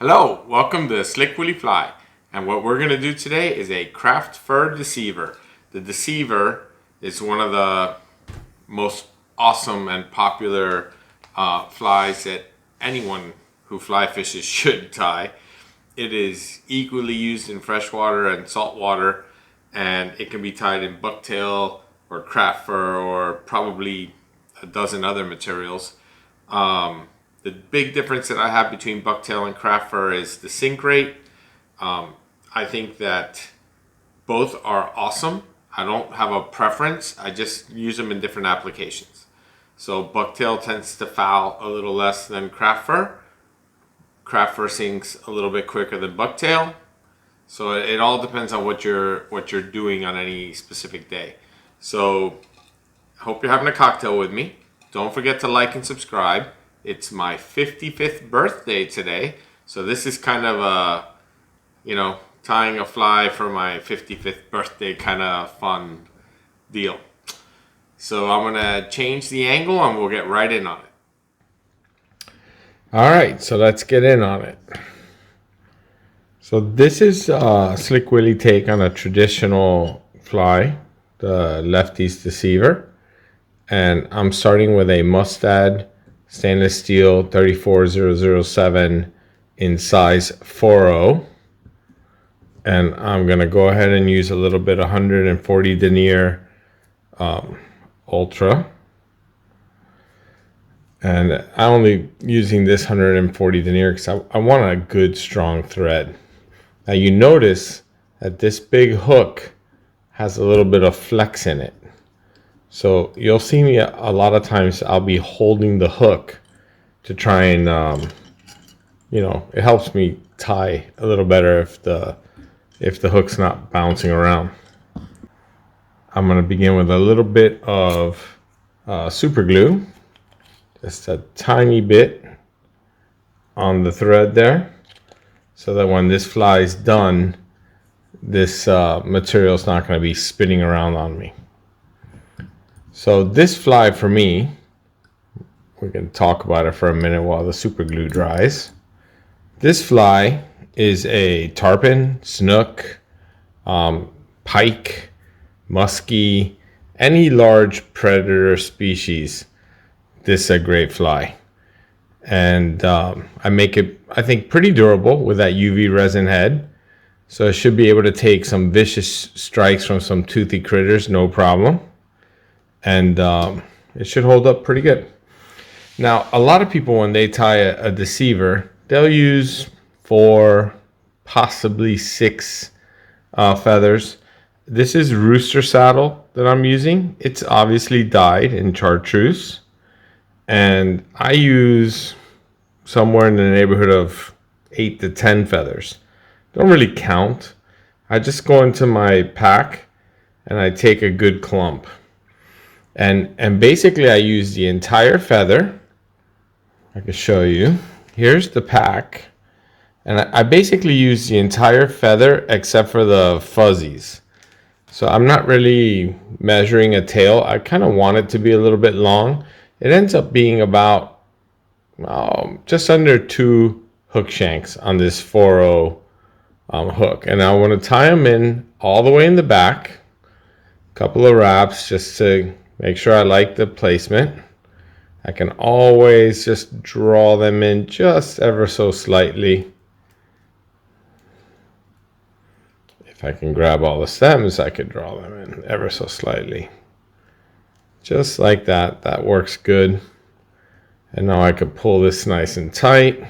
Hello, welcome to Slick Willy Fly, and what we're going to do today is a Craft Fur Deceiver. The Deceiver is one of the most awesome and popular flies that anyone who fly fishes should tie. It is equally used in freshwater and saltwater, and it can be tied in bucktail or craft fur or probably a dozen other materials. The big difference that I have between bucktail and craft fur is the sink rate. I think that both are awesome. I don't have a preference. I just use them in different applications. So bucktail tends to foul a little less than craft fur. Craft fur sinks a little bit quicker than bucktail. So it all depends on what you're doing on any specific day. So I hope you're having a cocktail with me. Don't forget to like and subscribe. It's my 55th birthday today, so this is kind of a, tying a fly for my 55th birthday kind of fun deal. So I'm gonna change the angle and we'll get right in on it. All right, so let's get in on it. So this is Slick Willy take on a traditional fly, the Lefty's Deceiver, and I'm starting with a Mustad stainless steel 34007 in size 4.0, and I'm gonna go ahead and use a little bit of 140 denier ultra, and I'm only using this 140 denier because I want a good strong thread. Now you notice that this big hook has a little bit of flex in it. So you'll see me a lot of times I'll be holding the hook to try and, it helps me tie a little better if the hook's not bouncing around. I'm going to begin with a little bit of super glue, just a tiny bit on the thread there, so that when this fly is done, this material is not going to be spinning around on me. So this fly for me, we can talk about it for a minute while the super glue dries. This fly is a tarpon, snook, pike, muskie, any large predator species. This is a great fly. And I make it, I think, pretty durable with that UV resin head. So it should be able to take some vicious strikes from some toothy critters, no problem. And it should hold up pretty good. Now, a lot of people, when they tie a deceiver, they'll use 4, possibly 6 feathers. This is Rooster saddle that I'm using. It's obviously dyed in Chartreuse, and I use somewhere in the neighborhood of 8 to 10 feathers. Don't really count. I just go into my pack and I take a good clump. And basically I use the entire feather. I can show you. Here's the pack. And I basically use the entire feather except for the fuzzies. So I'm not really measuring a tail. I kind of want it to be a little bit long. It ends up being about just under 2 hook shanks on this 4.0 hook. And I want to tie them in all the way in the back. A couple of wraps just to make sure I like the placement. I can always just draw them in just ever so slightly. If I can grab all the stems, I could draw them in ever so slightly. Just like that. That works good. And now I could pull this nice and tight.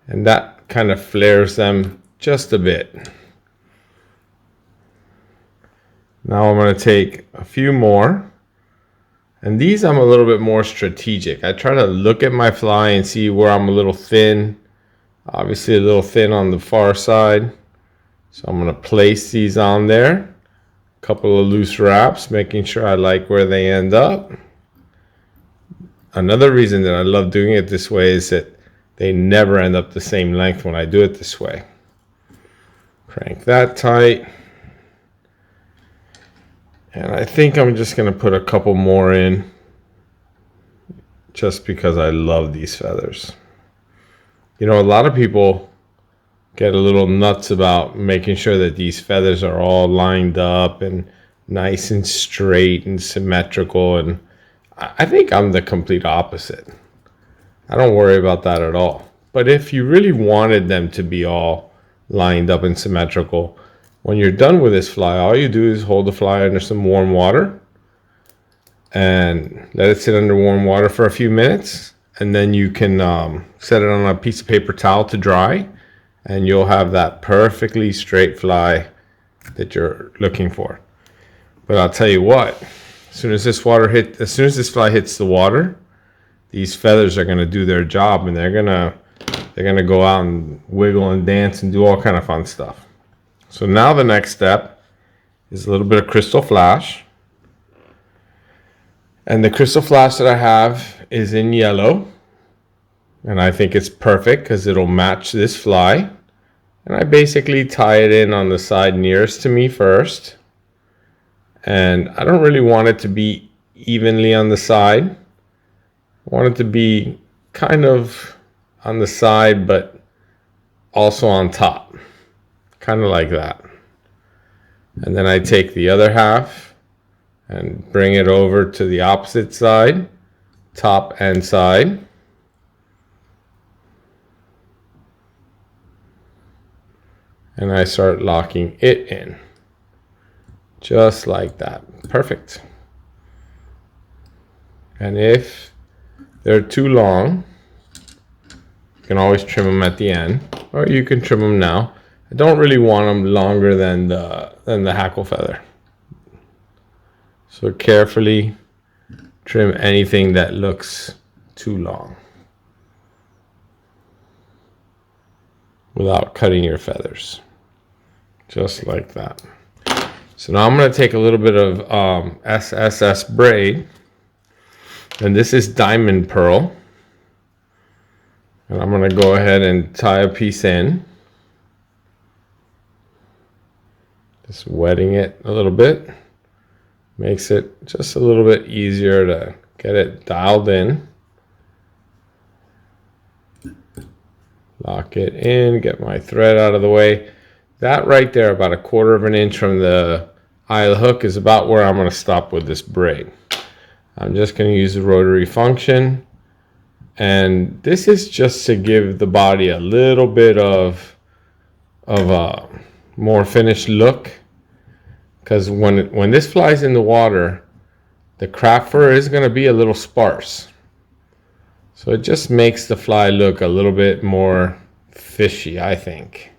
And that kind of flares them just a bit. Now I'm going to take a few more. And these I'm a little bit more strategic. I try to look at my fly and see where I'm a little thin. Obviously a little thin on the far side. So I'm going to place these on there. A couple of loose wraps, making sure I like where they end up. Another reason that I love doing it this way is that they never end up the same length when I do it this way. Crank that tight. And I think I'm just going to put a couple more in just because I love these feathers. You know, a lot of people get a little nuts about making sure that these feathers are all lined up and nice and straight and symmetrical, and I think I'm the complete opposite. I don't worry about that at all. But if you really wanted them to be all lined up and symmetrical, when you're done with this fly, all you do is hold the fly under some warm water and let it sit under warm water for a few minutes, and then you can set it on a piece of paper towel to dry, and you'll have that perfectly straight fly that you're looking for. But I'll tell you what, as soon as this fly hits the water, these feathers are gonna do their job, and they're gonna go out and wiggle and dance and do all kind of fun stuff. So now the next step is a little bit of Krystal Flash. And the Krystal Flash that I have is in yellow. And I think it's perfect because it'll match this fly. And I basically tie it in on the side nearest to me first. And I don't really want it to be evenly on the side. I want it to be kind of on the side, but also on top. Kind of like that. And then I take the other half and bring it over to the opposite side, top and side. And I start locking it in. Just like that. Perfect. And if they're too long, you can always trim them at the end, or you can trim them now. I don't really want them longer than the hackle feather. So carefully trim anything that looks too long without cutting your feathers. Just like that. So now I'm going to take a little bit of SSS Braid, and this is diamond pearl, and I'm going to go ahead and tie a piece in, just wetting it a little bit. Makes it just a little bit easier to get it dialed in. Lock it in, get my thread out of the way. That right there, about 1/4 of an inch from the eye of the hook, is about where I'm going to stop with this braid. I'm just going to use the rotary function. And this is just to give the body a little bit of a more finished look. Because when this flies in the water, the craft fur is going to be a little sparse. So it just makes the fly look a little bit more fishy, I think.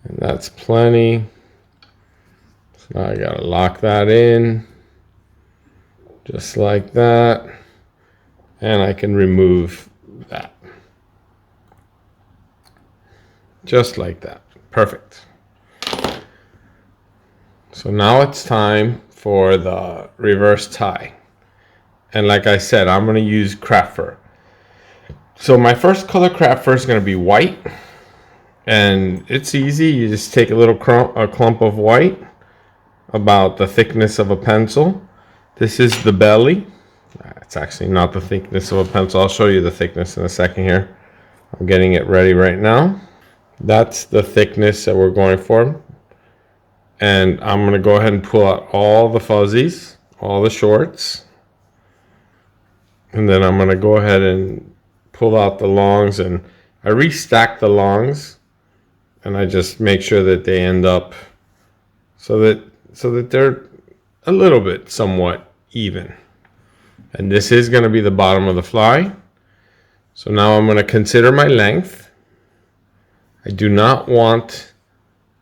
And that's plenty. So now I got to lock that in. Just like that. And I can remove that. Just like that. Perfect. So now it's time for the reverse tie. And like I said, I'm going to use craft fur. So my first color craft fur is going to be white. And it's easy. You just take a clump of white, about the thickness of a pencil. This is the belly. It's actually not the thickness of a pencil. I'll show you the thickness in a second here. I'm getting it ready right now. That's the thickness that we're going for. And I'm going to go ahead and pull out all the fuzzies, all the shorts. And then I'm going to go ahead and pull out the longs, and I restack the longs, and I just make sure that they end up so that they're a little bit somewhat even. And this is going to be the bottom of the fly. So now I'm going to consider my length. I do not want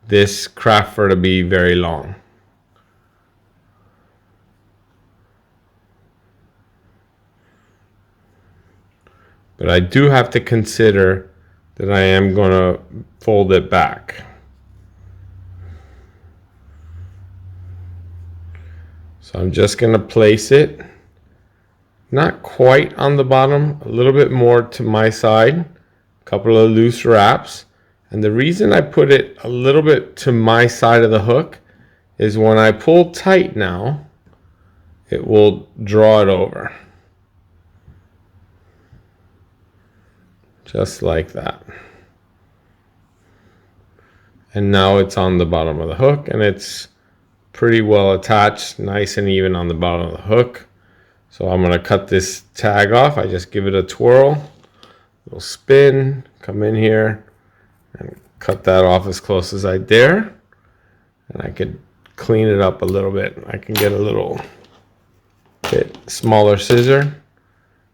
this craft fur to be very long. But I do have to consider that I am going to fold it back. So I'm just going to place it, not quite on the bottom, a little bit more to my side, a couple of loose wraps. And the reason I put it a little bit to my side of the hook is when I pull tight now, it will draw it over. just like that. And now it's on the bottom of the hook, and it's pretty well attached, nice and even on the bottom of the hook. So I'm going to cut this tag off. I just give it a twirl, little spin, come in here and cut that off as close as I dare. And I could clean it up a little bit. I can get a little bit smaller scissor.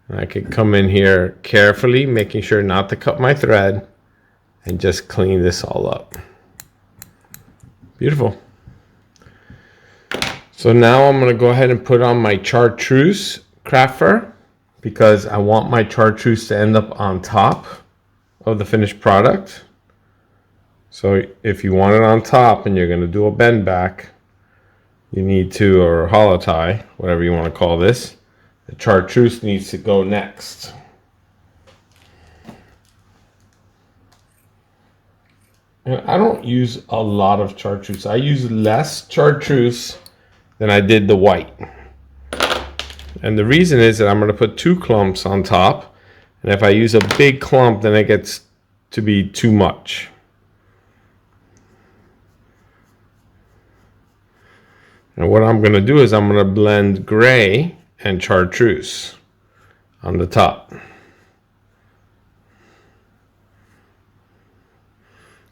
And I could come in here carefully, making sure not to cut my thread, and just clean this all up. Beautiful. So now I'm going to go ahead and put on my Chartreuse craft fur, because I want my Chartreuse to end up on top of the finished product. So if you want it on top and you're going to do a bend back, you need to, or hollow tie, whatever you want to call this, the Chartreuse needs to go next. And I don't use a lot of Chartreuse. I use less Chartreuse than I did the white. And the reason is that I'm going to put 2 clumps on top, and if I use a big clump, then it gets to be too much. And what I'm going to do is I'm going to blend gray and Chartreuse on the top.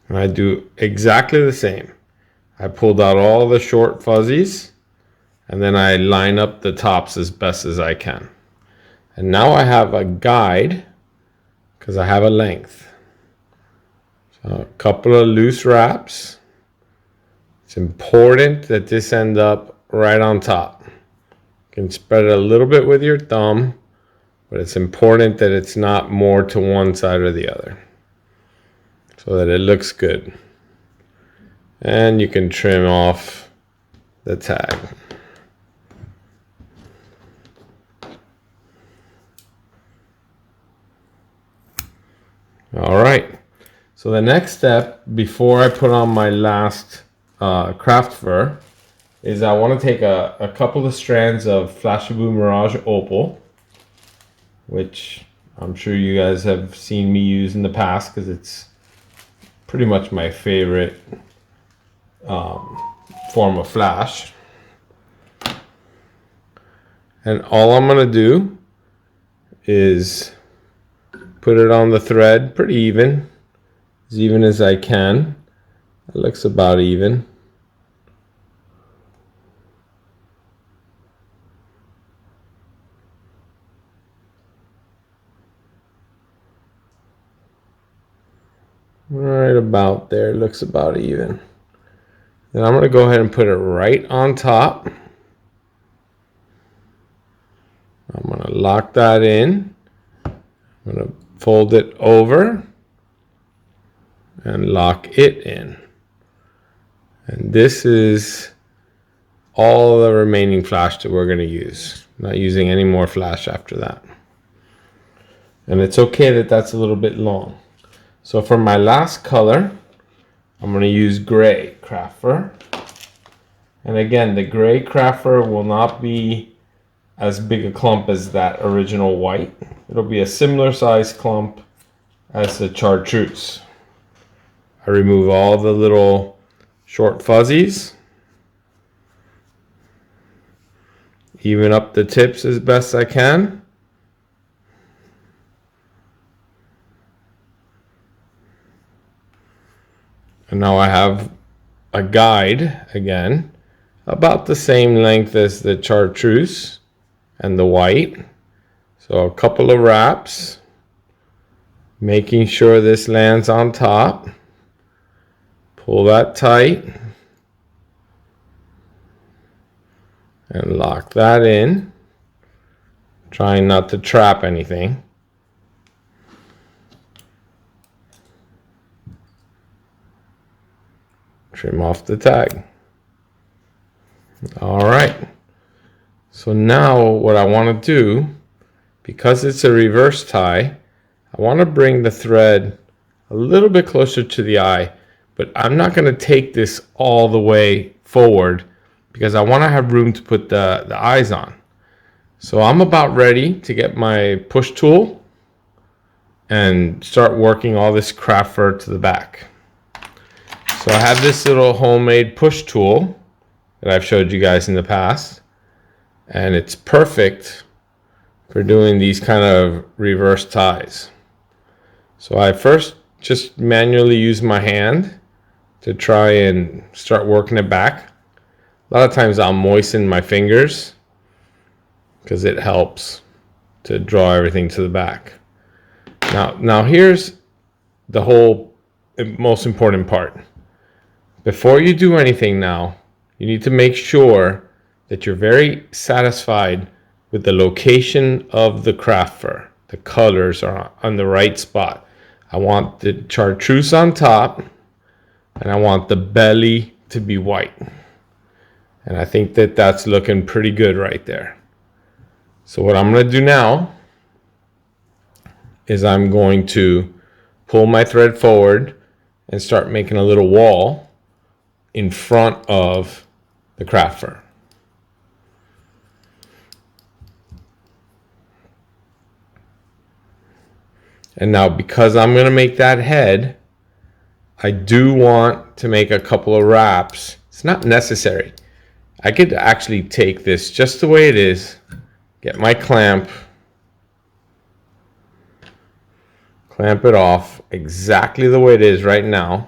And I do exactly the same. I pulled out all the short fuzzies, and then I line up the tops as best as I can. And now I have a guide, because I have a length. So a couple of loose wraps. It's important that this end up right on top. You can spread it a little bit with your thumb, but it's important that it's not more to one side or the other, so that it looks good. And you can trim off the tag. All right, so the next step before I put on my last craft fur is I want to take a couple of strands of Flashabou Mirage Opal, which I'm sure you guys have seen me use in the past, because it's pretty much my favorite form of flash. And all I'm going to do is put it on the thread pretty even as I can. It looks about even. Right about there, looks about even. Then I'm going to go ahead and put it right on top. I'm going to lock that in. I'm going to fold it over and lock it in. And this is all the remaining flash that we're going to use. Not using any more flash after that. And it's okay that that's a little bit long. So for my last color, I'm going to use gray craft fur. And again, the gray craft fur will not be as big a clump as that original white. It'll be a similar size clump as the Chartreuse. I remove all the little short fuzzies. Even up the tips as best I can. And now I have a guide again, about the same length as the Chartreuse and the white. So a couple of wraps, making sure this lands on top. Pull that tight and lock that in, trying not to trap anything. Trim off the tag. All right. So now what I want to do, because it's a reverse tie, I want to bring the thread a little bit closer to the eye, but I'm not going to take this all the way forward because I want to have room to put the eyes on. So I'm about ready to get my push tool and start working all this craft fur to the back. So I have this little homemade push tool that I've showed you guys in the past, and it's perfect for doing these kind of reverse ties. So I first just manually use my hand to try and start working it back. A lot of times I'll moisten my fingers because it helps to draw everything to the back. Now here's the whole most important part. Before you do anything now, you need to make sure that you're very satisfied with the location of the craft fur. The colors are on the right spot. I want the chartreuse on top, and I want the belly to be white. And I think that that's looking pretty good right there. So what I'm going to do now is I'm going to pull my thread forward and start making a little wall in front of the craft fur. And now, because I'm going to make that head, I do want to make a couple of wraps. It's not necessary. I could actually take this just the way it is, get my clamp it off exactly the way it is right now,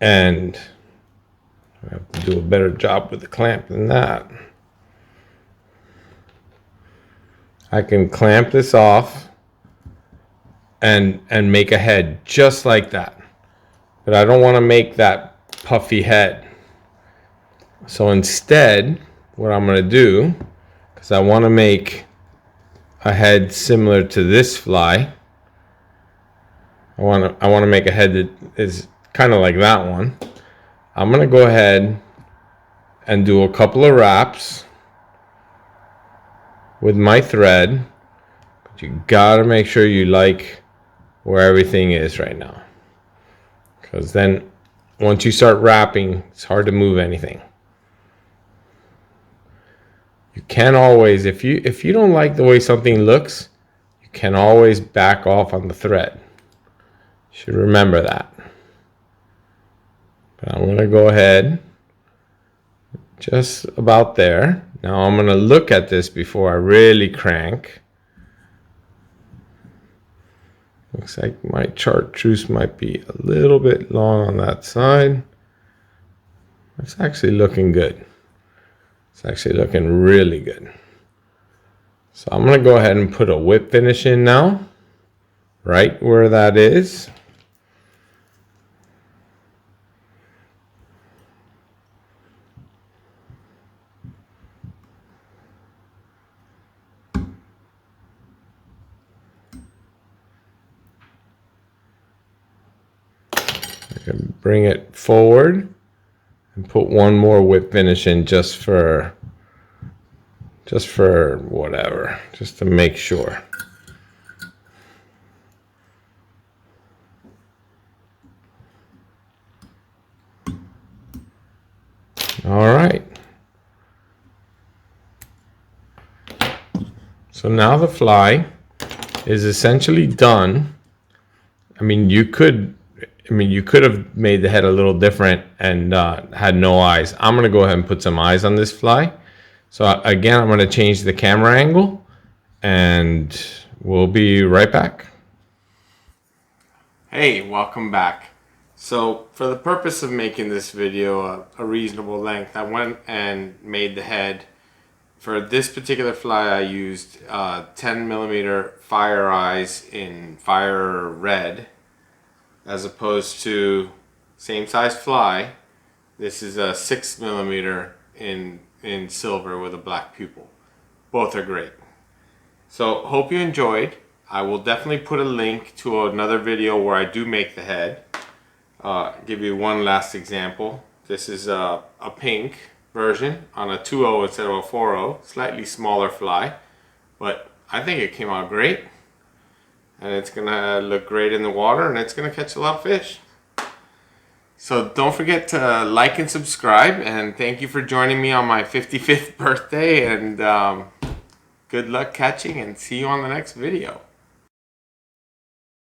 and I have to do a better job with the clamp than that. I can clamp this off and make a head just like that, but I don't want to make that puffy head. So instead, what I'm going to do, because I want to make a head similar to this fly, I want to make a head that is kind of like that one. I'm going to go ahead and do a couple of wraps with my thread, but you got to make sure you like where everything is right now, because then once you start wrapping, it's hard to move anything. You can always, if you don't like the way something looks, you can always back off on the thread. You should remember that. But I'm going to go ahead just about there. Now I'm going to look at this before I really crank. Looks like my chartreuse might be a little bit long on that side. It's actually looking good. It's actually looking really good. So I'm going to go ahead and put a whip finish in now, right where that is. I can bring it forward and put one more whip finish in just for whatever, just to make sure. All right. So now the fly is essentially done. I mean, you could have made the head a little different and had no eyes. I'm going to go ahead and put some eyes on this fly. So again, I'm going to change the camera angle, and we'll be right back. Hey, welcome back. So for the purpose of making this video a reasonable length, I went and made the head. For this particular fly, I used 10mm fire eyes in fire red, as opposed to same size fly. This is a 6mm in silver with a black pupil. Both are great. So hope you enjoyed. I will definitely put a link to another video where I do make the head. Give you one last example. This is a pink version on a 2.0 instead of a 4.0. Slightly smaller fly, but I think it came out great. And it's gonna look great in the water, and it's gonna catch a lot of fish. So don't forget to like and subscribe, and thank you for joining me on my 55th birthday, and good luck catching, and see you on the next video.